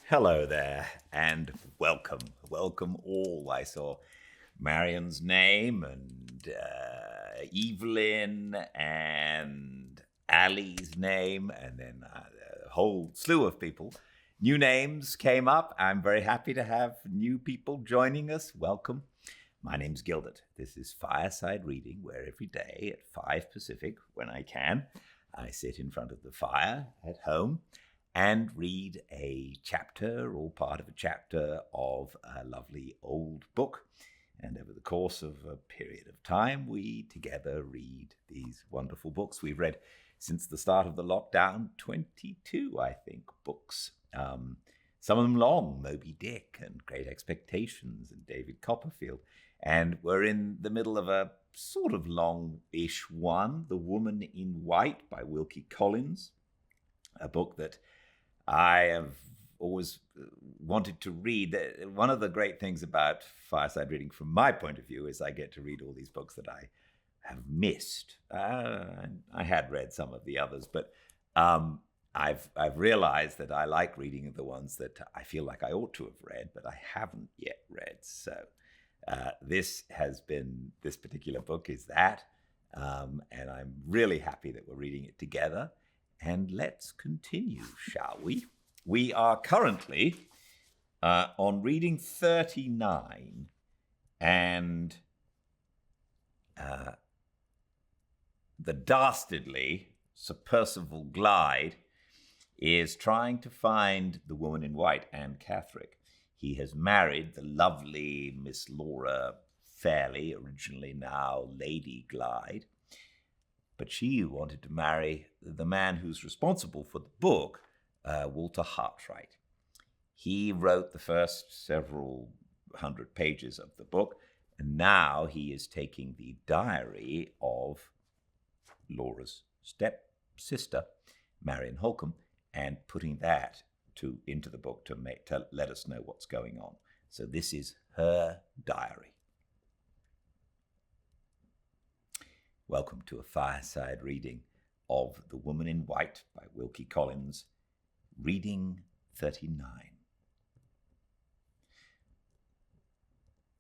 Hello there, and welcome. Welcome all. I saw Marion's name, and Evelyn, and Ali's name, and then a whole slew of people. New names came up. I'm very happy to have new people joining us. Welcome. My name's Gildart. This is Fireside Reading, where every day at 5 Pacific, when I can, I sit in front of the fire at home and read a chapter or part of a chapter of a lovely old book. And over the course of a period of time, we together read these wonderful books. We've read, since the start of the lockdown, 22, I think, books. Some of them long, Moby Dick and Great Expectations and David Copperfield. And we're in the middle of a sort of long-ish one, The Woman in White by Wilkie Collins, a book that I have always wanted to read. One of the great things about Fireside Reading, from my point of view, is I get to read all these books that I have missed. I had read some of the others, but I've realized that I like reading the ones that I feel like I ought to have read, but I haven't yet read. So this particular book is that, and I'm really happy that we're reading it together. And let's continue, shall we? We are currently on reading 39, and the dastardly Sir Percival Glyde is trying to find the woman in white, Anne Catherick. He has married the lovely Miss Laura Fairley, originally now Lady Glyde. But she wanted to marry the man who's responsible for the book, Walter Hartwright. He wrote the first several hundred pages of the book, and now he is taking the diary of Laura's stepsister, Marion Holcomb, and putting that into the book to let us know what's going on. So this is her diary. Welcome to a fireside reading of The Woman in White by Wilkie Collins, reading 39.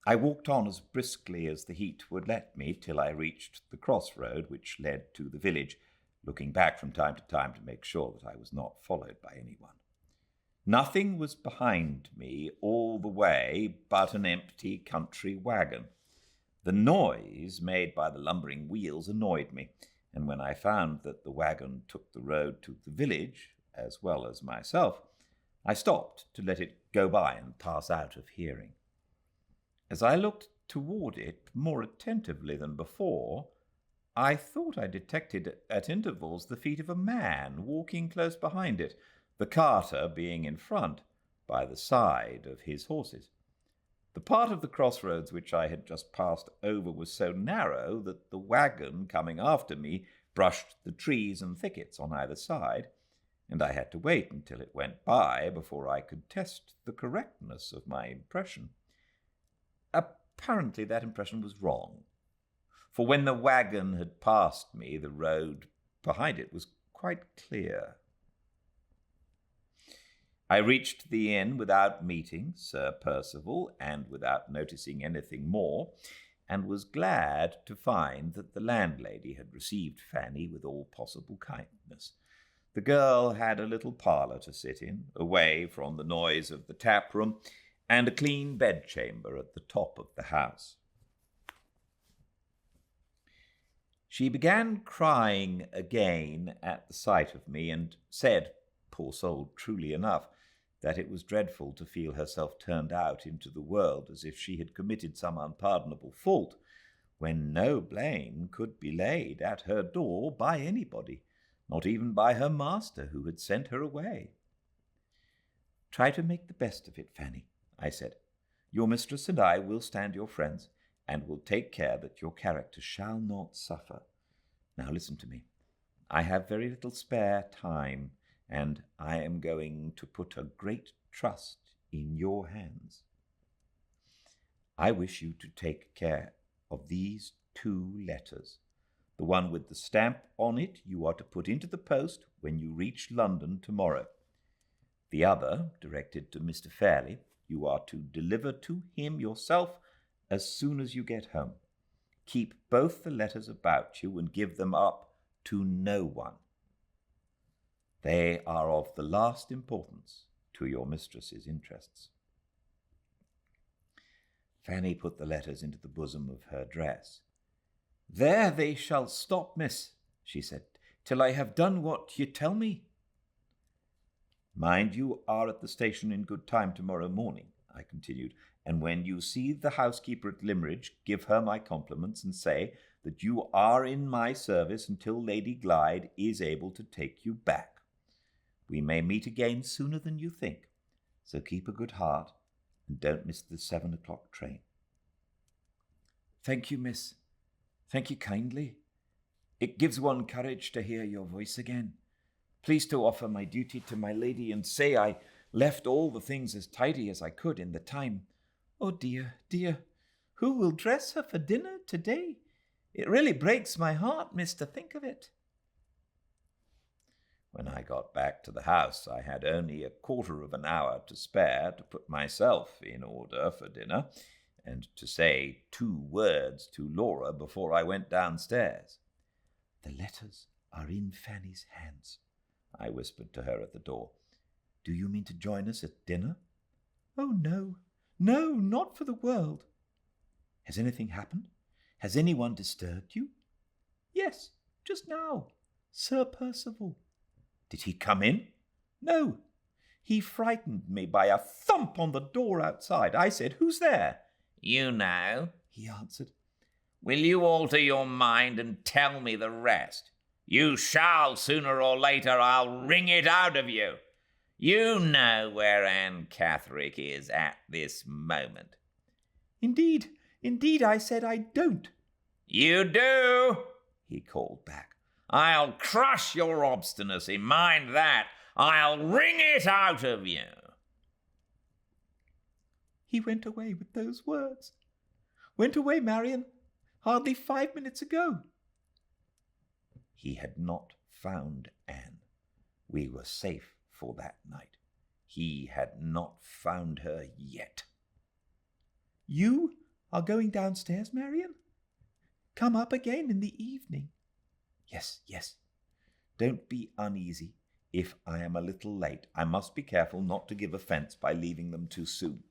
I walked on as briskly as the heat would let me till I reached the crossroad which led to the village, looking back from time to time to make sure that I was not followed by anyone. Nothing was behind me all the way but an empty country wagon. The noise made by the lumbering wheels annoyed me, and when I found that the wagon took the road to the village, as well as myself, I stopped to let it go by and pass out of hearing. As I looked toward it more attentively than before, I thought I detected at intervals the feet of a man walking close behind it, the carter being in front, by the side of his horses. The part of the crossroads which I had just passed over was so narrow that the wagon coming after me brushed the trees and thickets on either side, and I had to wait until it went by before I could test the correctness of my impression. Apparently that impression was wrong, for when the wagon had passed me, the road behind it was quite clear. I reached the inn without meeting Sir Percival and without noticing anything more, and was glad to find that the landlady had received Fanny with all possible kindness. The girl had a little parlour to sit in, away from the noise of the tap room, and a clean bedchamber at the top of the house. She began crying again at the sight of me, and said, poor soul, truly enough, that it was dreadful to feel herself turned out into the world as if she had committed some unpardonable fault, when no blame could be laid at her door by anybody, not even by her master, who had sent her away. Try to make the best of it, Fanny, I said. Your mistress and I will stand your friends, and will take care that your character shall not suffer. Now listen to me. I have very little spare time, and I am going to put a great trust in your hands. I wish you to take care of these 2 letters. The one with the stamp on it you are to put into the post when you reach London tomorrow. The other, directed to Mr. Fairley, you are to deliver to him yourself as soon as you get home. Keep both the letters about you and give them up to no one. They are of the last importance to your mistress's interests." Fanny put the letters into the bosom of her dress. "There they shall stop, miss," she said, "till I have done what ye tell me." "Mind you are at the station in good time tomorrow morning," I continued, "and when you see the housekeeper at Limmeridge, give her my compliments and say that you are in my service until Lady Glyde is able to take you back. We may meet again sooner than you think, so keep a good heart and don't miss the 7 o'clock train." "Thank you, miss. Thank you kindly. It gives one courage to hear your voice again. Please to offer my duty to my lady and say I left all the things as tidy as I could in the time. Oh dear, dear, who will dress her for dinner today? It really breaks my heart, miss, to think of it." When I got back to the house, I had only a quarter of an hour to spare to put myself in order for dinner and to say 2 words to Laura before I went downstairs. "The letters are in Fanny's hands," I whispered to her at the door. "Do you mean to join us at dinner?" "Oh, no, no, not for the world." "Has anything happened? Has anyone disturbed you?" "Yes, just now. Sir Percival." "Did he come in?" "No. He frightened me by a thump on the door outside. I said, 'Who's there?' 'You know,' he answered. 'Will you alter your mind and tell me the rest? You shall, sooner or later. I'll wring it out of you. You know where Anne Catherick is at this moment.' 'Indeed, I said I don't.' 'You do,' he called back. 'I'll crush your obstinacy, mind that. I'll wring it out of you.' He went away with those words. Went away, Marian, hardly 5 minutes ago." He had not found Anne. We were safe for that night. He had not found her yet. "You are going downstairs, Marian? Come up again in the evening." Yes. Don't be uneasy if I am a little late. I must be careful not to give offence by leaving them too soon."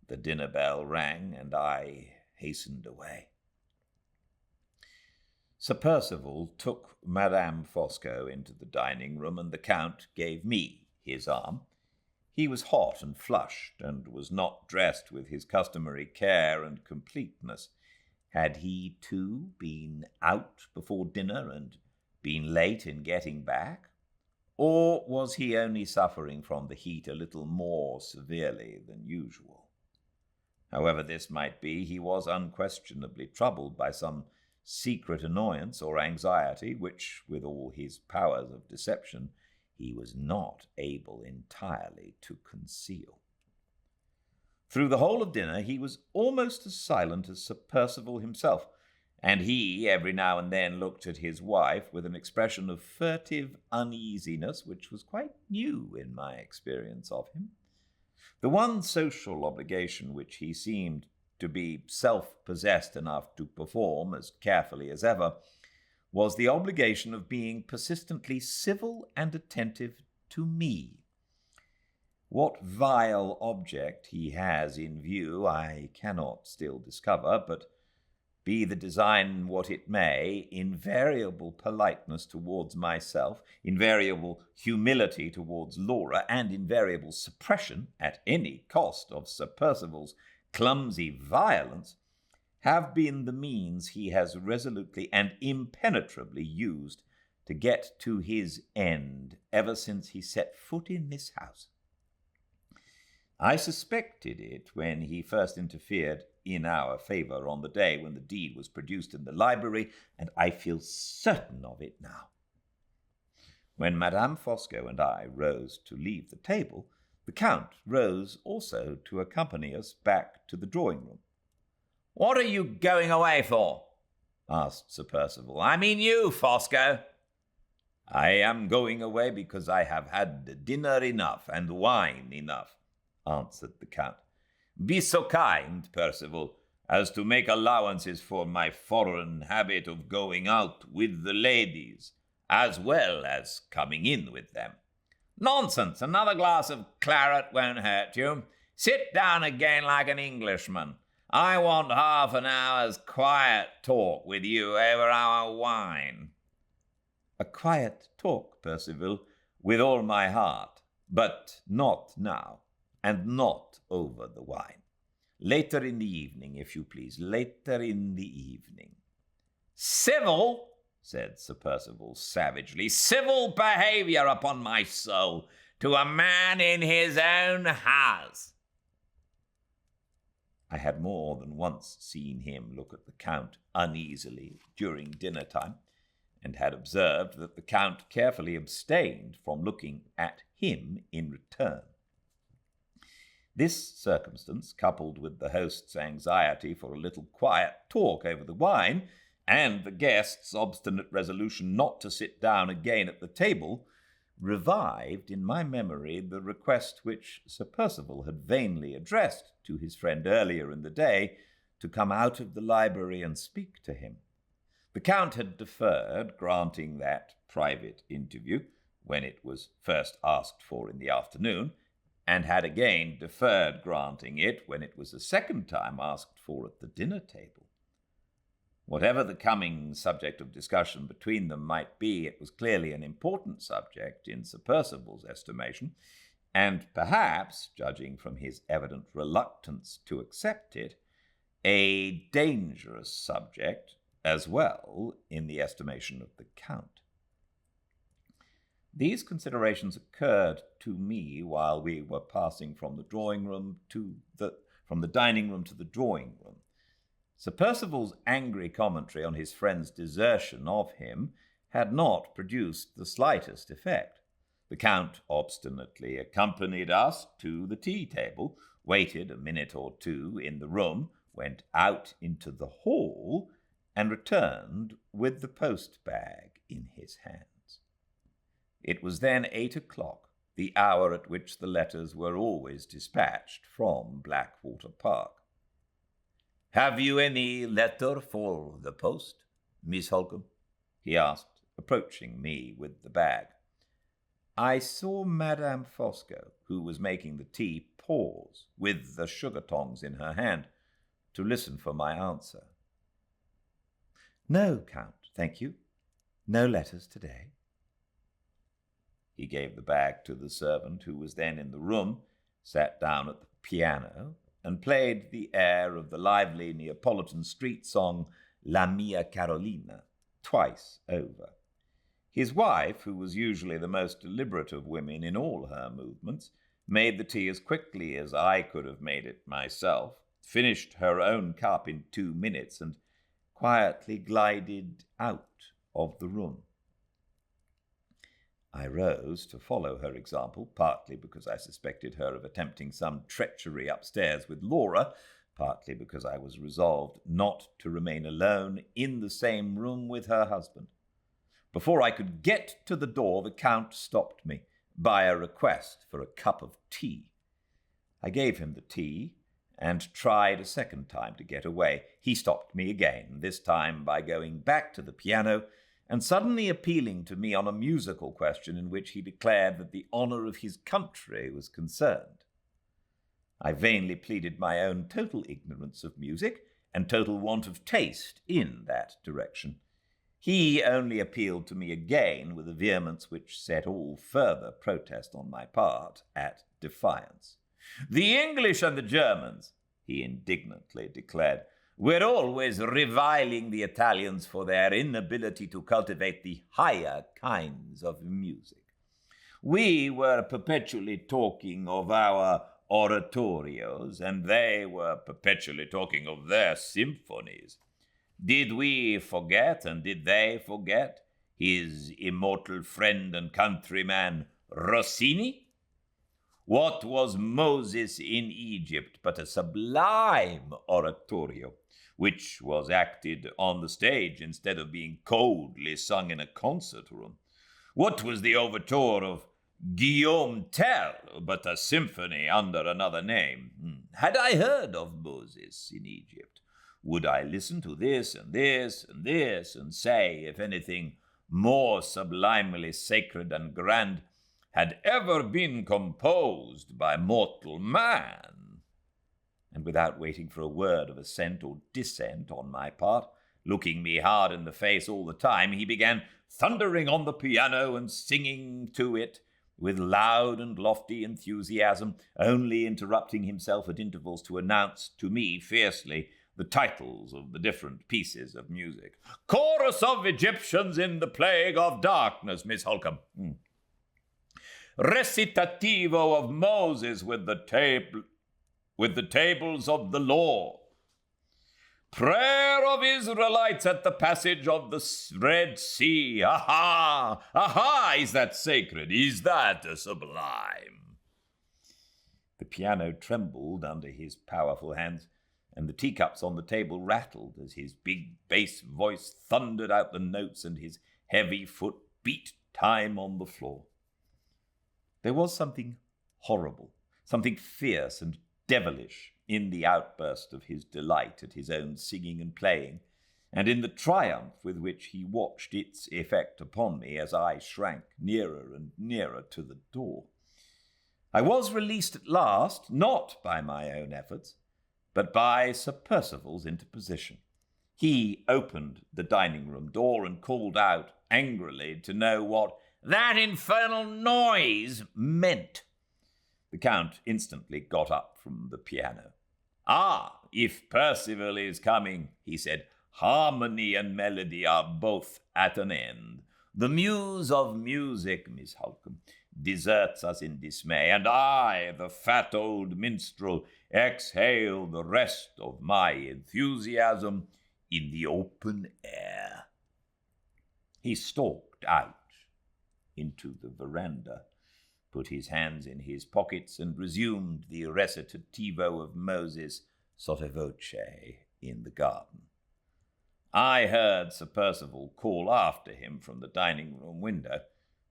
The dinner bell rang, and I hastened away. Sir Percival took Madame Fosco into the dining-room, and the Count gave me his arm. He was hot and flushed, and was not dressed with his customary care and completeness. Had he, too, been out before dinner and been late in getting back? Or was he only suffering from the heat a little more severely than usual? However this might be, he was unquestionably troubled by some secret annoyance or anxiety which, with all his powers of deception, he was not able entirely to conceal. Through the whole of dinner he was almost as silent as Sir Percival himself, and he every now and then looked at his wife with an expression of furtive uneasiness which was quite new in my experience of him. The one social obligation which he seemed to be self-possessed enough to perform as carefully as ever was the obligation of being persistently civil and attentive to me. What vile object he has in view I cannot still discover, but be the design what it may, invariable politeness towards myself, invariable humility towards Laura, and invariable suppression, at any cost, of Sir Percival's clumsy violence, have been the means he has resolutely and impenetrably used to get to his end ever since he set foot in this house. I suspected it when he first interfered in our favor on the day when the deed was produced in the library, and I feel certain of it now. When Madame Fosco and I rose to leave the table, the Count rose also to accompany us back to the drawing-room. "What are you going away for?" asked Sir Percival. "I mean you, Fosco." I am going away because I have had dinner enough and wine enough, answered the Count. Be so kind, Percival, as to make allowances for my foreign habit of going out with the ladies, as well as coming in with them. Nonsense, another glass of claret won't hurt you. Sit down again like an Englishman. I want half an hour's quiet talk with you over our wine. A quiet talk, Percival, with all my heart, but not now, and not over the wine. Later in the evening, if you please, later in the evening. Civil, said Sir Percival savagely, civil behaviour upon my soul, to a man in his own house. I had more than once seen him look at the Count uneasily during dinner time, and had observed that the Count carefully abstained from looking at him in return. This circumstance, coupled with the host's anxiety for a little quiet talk over the wine, and the guest's obstinate resolution not to sit down again at the table, revived in my memory the request which Sir Percival had vainly addressed to his friend earlier in the day to come out of the library and speak to him. The Count had deferred granting that private interview when it was first asked for in the afternoon, and had again deferred granting it when it was a second time asked for at the dinner table. Whatever the coming subject of discussion between them might be, it was clearly an important subject in Sir Percival's estimation, and perhaps, judging from his evident reluctance to accept it, a dangerous subject as well in the estimation of the Count. These considerations occurred to me while we were passing from the dining room to the drawing room. Sir Percival's angry commentary on his friend's desertion of him had not produced the slightest effect. The Count obstinately accompanied us to the tea-table, waited a minute or two in the room, went out into the hall, and returned with the post-bag in his hands. It was then 8 o'clock, the hour at which the letters were always dispatched from Blackwater Park. "Have you any letter for the post, Miss Holcombe?" he asked, approaching me with the bag. I saw Madame Fosco, who was making the tea, pause, with the sugar tongs in her hand, to listen for my answer. "No, Count, thank you. No letters today." He gave the bag to the servant, who was then in the room, sat down at the piano, and played the air of the lively Neapolitan street song La Mia Carolina twice over. His wife, who was usually the most deliberate of women in all her movements, made the tea as quickly as I could have made it myself, finished her own cup in 2 minutes, and quietly glided out of the room. I rose to follow her example, partly because I suspected her of attempting some treachery upstairs with Laura, partly because I was resolved not to remain alone in the same room with her husband. Before I could get to the door, the Count stopped me by a request for a cup of tea. I gave him the tea, and tried a second time to get away. He stopped me again, this time by going back to the piano and suddenly appealing to me on a musical question in which he declared that the honor of his country was concerned. I vainly pleaded my own total ignorance of music and total want of taste in that direction. He only appealed to me again with a vehemence which set all further protest on my part at defiance. "The English and the Germans," he indignantly declared, "were always reviling the Italians for their inability to cultivate the higher kinds of music. We were perpetually talking of our oratorios, and they were perpetually talking of their symphonies. Did we forget, and did they forget, his immortal friend and countryman Rossini? What was Moses in Egypt but a sublime oratorio, which was acted on the stage instead of being coldly sung in a concert room? What was the overture of Guillaume Tell but a symphony under another name? Had I heard of Moses in Egypt, would I listen to this and this and this and say if anything more sublimely sacred and grand had ever been composed by mortal man? And without waiting for a word of assent or dissent on my part, looking me hard in the face all the time, he began thundering on the piano and singing to it with loud and lofty enthusiasm, only interrupting himself at intervals to announce to me fiercely the titles of the different pieces of music. Chorus of Egyptians in the Plague of Darkness, Miss Holcomb. Recitativo of Moses with the tables of the law. Prayer of Israelites at the passage of the Red Sea. Aha! Aha! Is that sacred? Is that sublime? The piano trembled under his powerful hands, and the teacups on the table rattled as his big bass voice thundered out the notes and his heavy foot beat time on the floor. There was something horrible, something fierce and devilish in the outburst of his delight at his own singing and playing, and in the triumph with which he watched its effect upon me as I shrank nearer and nearer to the door. I was released at last, not by my own efforts, but by Sir Percival's interposition. He opened the dining-room door and called out angrily to know what that infernal noise meant. The Count instantly got up from the piano. Ah, if Percival is coming, he said, harmony and melody are both at an end. The muse of music, Miss Holcomb, deserts us in dismay, and I, the fat old minstrel, exhale the rest of my enthusiasm in the open air. He stalked out into the veranda, put his hands in his pockets, and resumed the recitativo of Moses sotto voce in the garden. I heard Sir Percival call after him from the dining-room window,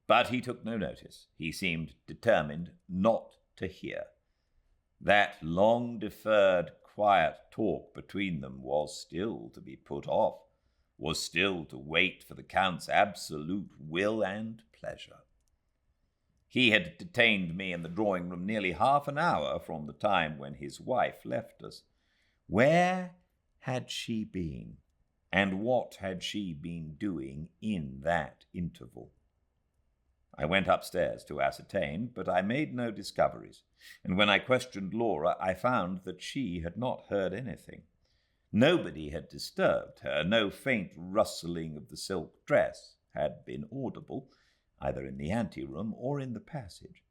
but he took no notice. He seemed determined not to hear. That long-deferred, quiet talk between them was still to be put off, was still to wait for the Count's absolute will and pleasure. He had detained me in the drawing-room nearly half an hour from the time when his wife left us. Where had she been, and what had she been doing in that interval? I went upstairs to ascertain, but I made no discoveries, and when I questioned Laura, I found that she had not heard anything. Nobody had disturbed her. No faint rustling of the silk dress had been audible, either in the anteroom or in the passage.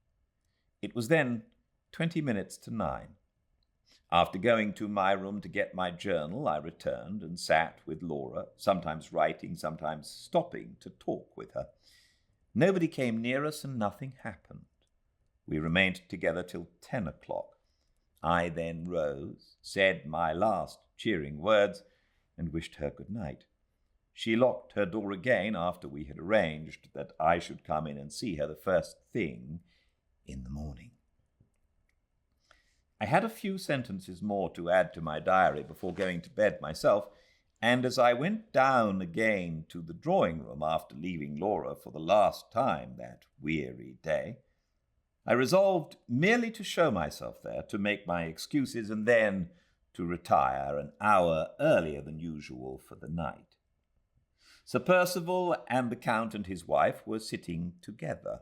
It was then 20 minutes to 9. After going to my room to get my journal, I returned and sat with Laura, sometimes writing, sometimes stopping to talk with her. Nobody came near us and nothing happened. We remained together till 10 o'clock. I then rose, said my last cheering words, and wished her good night. She locked her door again after we had arranged that I should come in and see her the first thing in the morning. I had a few sentences more to add to my diary before going to bed myself, and as I went down again to the drawing-room after leaving Laura for the last time that weary day, I resolved merely to show myself there, to make my excuses, and then to retire an hour earlier than usual for the night. Sir Percival and the Count and his wife were sitting together.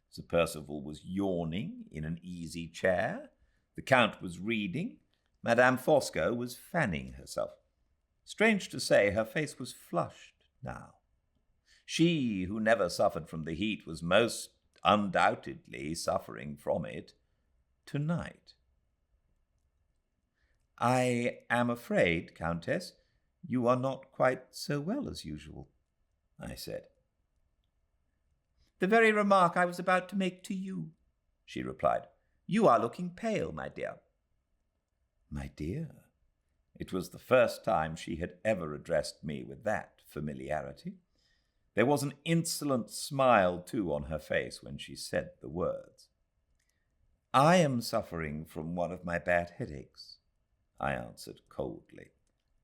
Sir Percival was yawning in an easy chair. The Count was reading. Madame Fosco was fanning herself. Strange to say, her face was flushed now. She, who never suffered from the heat, was most undoubtedly suffering from it tonight. "I am afraid, Countess, you are not quite so well as usual," I said. "The very remark I was about to make to you," she replied. "You are looking pale, my dear." My dear. It was the first time she had ever addressed me with that familiarity. There was an insolent smile, too, on her face when she said the words. "I am suffering from one of my bad headaches," I answered coldly.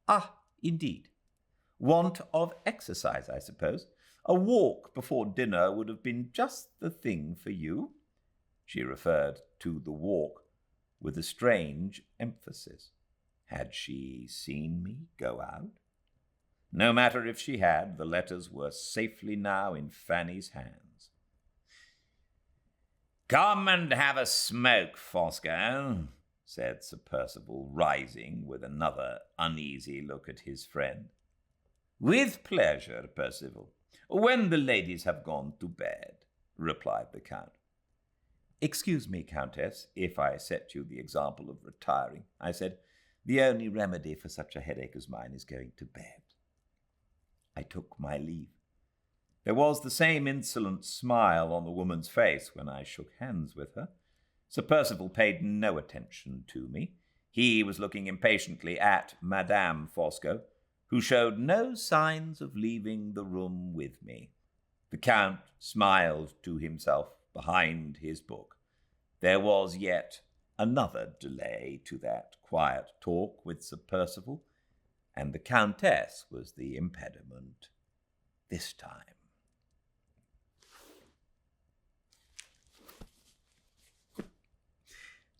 "Ah, indeed. Want of exercise, I suppose. A walk before dinner would have been just the thing for you." She referred to the walk with a strange emphasis. Had she seen me go out? No matter if she had, the letters were safely now in Fanny's hands. "Come and have a smoke, Fosco," said Sir Percival, rising with another uneasy look at his friend. "With pleasure, Percival, when the ladies have gone to bed," replied the Count. "Excuse me, Countess, if I set you the example of retiring," I said. "The only remedy for such a headache as mine is going to bed." I took my leave. There was the same insolent smile on the woman's face when I shook hands with her. Sir Percival paid no attention to me. He was looking impatiently at Madame Fosco, who showed no signs of leaving the room with me. The Count smiled to himself behind his book. There was yet another delay to that quiet talk with Sir Percival, and the Countess was the impediment this time.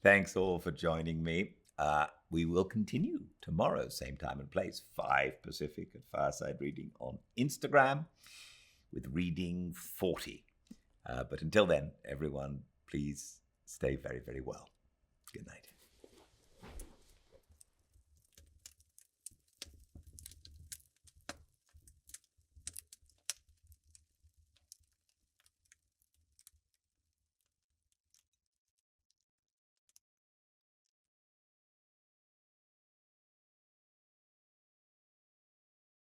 Thanks all for joining me. We will continue tomorrow, same time and place, 5 Pacific at Fireside Reading on Instagram with Reading 40. But until then, everyone, please stay very, very well. Good night.